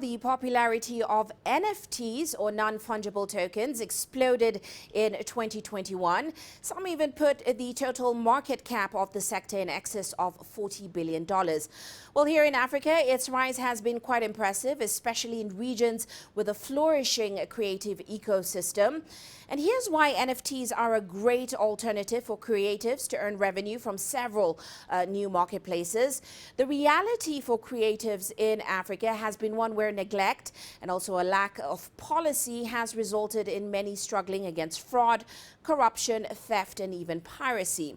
the popularity of NFTs or non-fungible tokens exploded in 2021. Some even put the total market cap of the sector in excess of $40 billion. Well, here in Africa, its rise has been quite impressive, especially in regions with a flourishing creative ecosystem. And here's why NFTs are a great alternative for creatives to earn revenue from several new marketplaces. The reality for creatives in Africa has been one where neglect and also a lack of policy has resulted in many struggling against fraud, corruption, theft, and even piracy.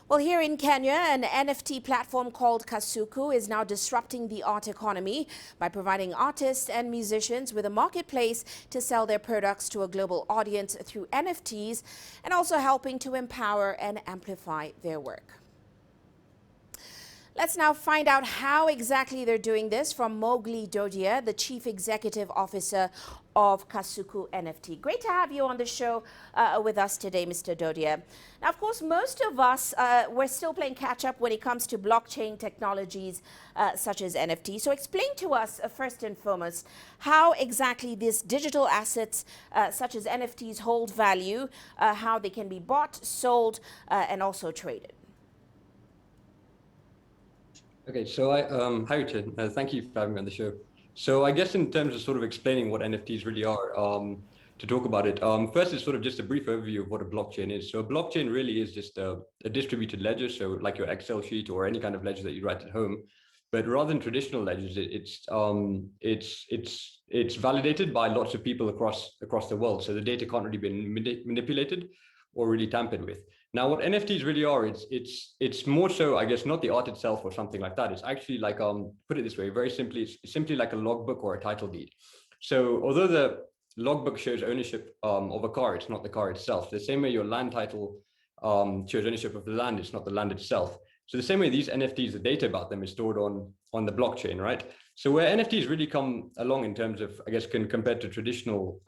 Well, here in Kenya, an NFT platform called Kasuku is now disrupting the art economy by providing artists and musicians with a marketplace to sell their products to a global audience through NFTs, and also helping to empower and amplify their work. Let's now find out how exactly they're doing this from Mowgli Dodia, the Chief Executive Officer of Kasuku NFT. Great to have you on the show with us today, Mr. Dodia. Now, of course, most of us, we're still playing catch up when it comes to blockchain technologies such as NFT. So explain to us, first and foremost, how exactly these digital assets such as NFTs hold value, how they can be bought, sold, and also traded. Okay, so hi Richard, thank you for having me on the show. So I guess in terms of sort of explaining what NFTs really are, to talk about it, first is sort of just a brief overview of what a blockchain is. So a blockchain really is just a distributed ledger, so like your Excel sheet or any kind of ledger that you write at home. But rather than traditional ledgers, it's validated by lots of people across the world. So the data can't really be manipulated or really tampered with. Now, what NFTs really are, it's more so, I guess, not the art itself or something like that. It's actually like, put it this way, very simply, it's simply like a logbook or a title deed. So although the logbook shows ownership of a car, it's not the car itself. The same way your land title shows ownership of the land, it's not the land itself. So the same way these NFTs, the data about them is stored on the blockchain, right? So where NFTs really come along in terms of, I guess, compared to traditional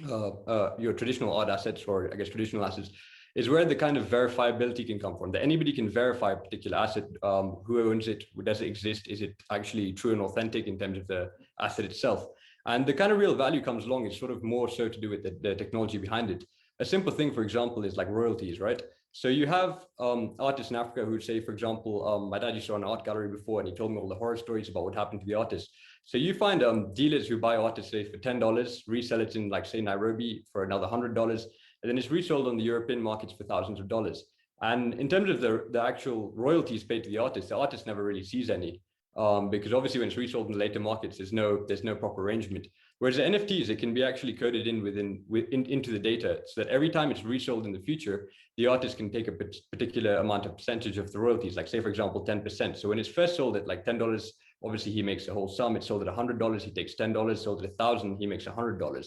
your traditional art assets, or I guess traditional assets, is where the kind of verifiability can come from. That anybody can verify a particular asset, who owns it, does it exist, is it actually true and authentic in terms of the asset itself. And the kind of real value comes along is sort of more so to do with the technology behind it. A simple thing, for example, is like royalties, right? So you have artists in Africa who would say, for example, my dad used to run an art gallery before, and he told me all the horror stories about what happened to the artists. So you find dealers who buy artists, say, for $10, resell it in, like, say, Nairobi for another $100, and then it's resold on the European markets for thousands of dollars. And in terms of the actual royalties paid to the artist never really sees any, because obviously when it's resold in the later markets, there's no proper arrangement. Whereas the NFTs, it can be actually coded into the data, so that every time it's resold in the future, the artist can take a particular amount of percentage of the royalties, like, say, for example, 10%. So when it's first sold at like $10, obviously he makes a whole sum. It's sold at $100, he takes $10. Sold at $1,000, he makes $100.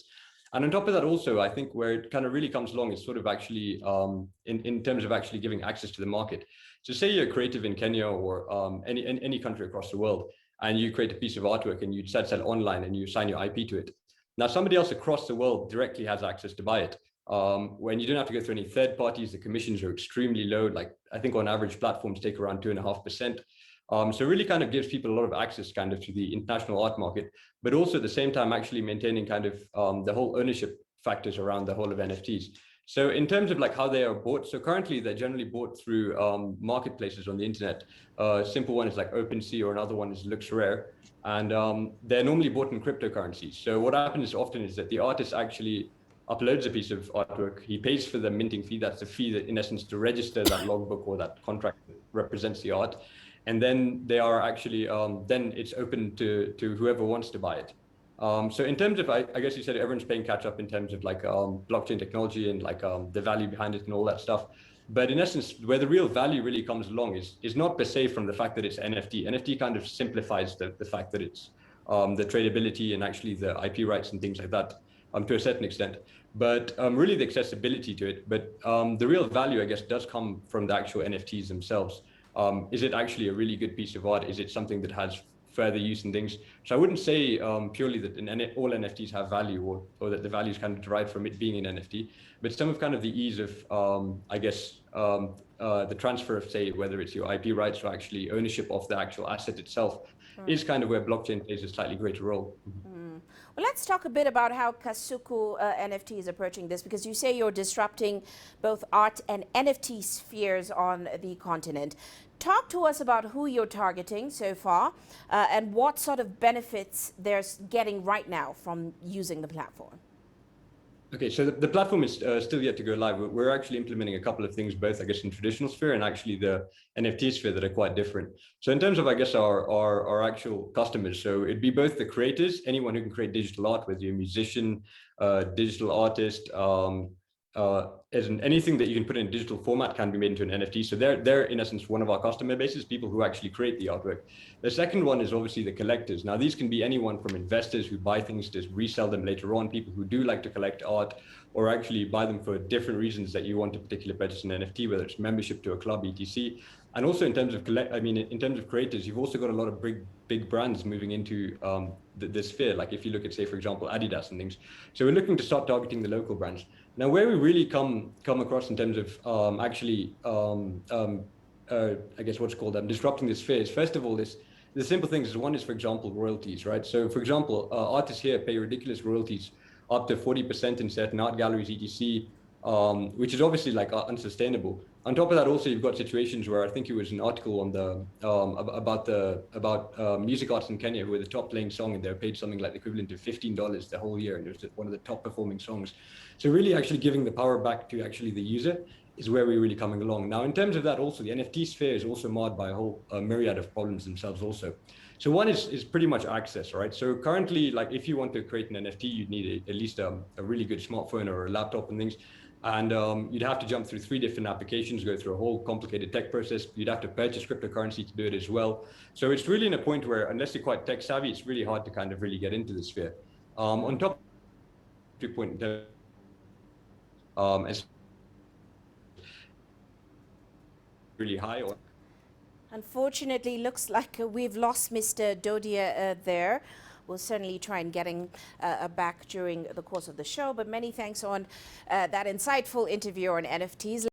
And on top of that, also, I think where it kind of really comes along is sort of actually in terms of actually giving access to the market. So say you're creative in Kenya or any country across the world, and you create a piece of artwork and you decide to sell online and you sign your IP to it. Now, somebody else across the world directly has access to buy it. When you don't have to go through any third parties, the commissions are extremely low. Like, I think on average, platforms take around 2.5%. So it really kind of gives people a lot of access kind of to the international art market, but also at the same time actually maintaining kind of the whole ownership factors around the whole of NFTs. So in terms of like how they are bought, so currently they're generally bought through marketplaces on the internet. A simple one is like OpenSea, or another one is LooksRare, and they're normally bought in cryptocurrencies. So what happens often is that the artist actually uploads a piece of artwork, he pays for the minting fee, that's the fee that in essence to register that logbook or that contract that represents the art. And then they are actually, then it's open to whoever wants to buy it. So in terms of, I guess you said everyone's playing catch up in terms of like blockchain technology and like the value behind it and all that stuff. But in essence, where the real value really comes along is not per se from the fact that it's NFT. NFT kind of simplifies the fact that it's the tradability and actually the IP rights and things like that to a certain extent. But really the accessibility to it. But the real value, I guess, does come from the actual NFTs themselves. Is it actually a really good piece of art? Is it something that has further use and things? So I wouldn't say purely that all NFTs have value, or that the value is kind of derived from it being an NFT, but some of kind of the ease of, I guess, the transfer of, say, whether it's your IP rights or actually ownership of the actual asset itself, is kind of where blockchain plays a slightly greater role. Well, let's talk a bit about how Kasuku NFT is approaching this, because you say you're disrupting both art and NFT spheres on the continent. Talk to us about who you're targeting so far and what sort of benefits they're getting right now from using the platform. Okay, so the platform is still yet to go live. We're actually implementing a couple of things, both, I guess, in traditional sphere and actually the NFT sphere that are quite different. So in terms of, I guess, our actual customers, so it'd be both the creators, anyone who can create digital art, whether you're a musician, digital artist, anything that you can put in a digital format can be made into an NFT. So they're in essence one of our customer bases, people who actually create the artwork. The second one is obviously the collectors. Now these can be anyone from investors who buy things to resell them later on, people who do like to collect art or actually buy them for different reasons that you want to particularly purchase an NFT, whether it's membership to a club, etc. And also in terms of in terms of creators, you've also got a lot of big brands moving into this sphere. Like if you look at, say, for example, Adidas and things. So we're looking to start targeting the local brands. Now, where we really come across in terms of I guess what's called disrupting the spheres. First of all, the simple things is one is, for example, royalties, right? So, for example, artists here pay ridiculous royalties, up to 40% in certain art galleries, etc., which is obviously like unsustainable. On top of that, also you've got situations where I think it was an article on the about music artists in Kenya who were the top playing song, and they were paid something like the equivalent of $15 the whole year, and it was one of the top performing songs. So really, actually giving the power back to actually the user is where we're really coming along. Now, in terms of that, also the NFT sphere is also marred by a whole myriad of problems themselves also. So one is pretty much access, right? So currently, like if you want to create an NFT, you'd need at least a really good smartphone or a laptop and things. And you'd have to jump through 3 different applications, go through a whole complicated tech process. You'd have to purchase cryptocurrency to do it as well. So it's really in a point where, unless you're quite tech savvy, it's really hard to kind of really get into the sphere. On top of your point, it's really high. Unfortunately, looks like we've lost Mr. Dodia there. We'll certainly try and get him back during the course of the show. But many thanks on that insightful interview on NFTs.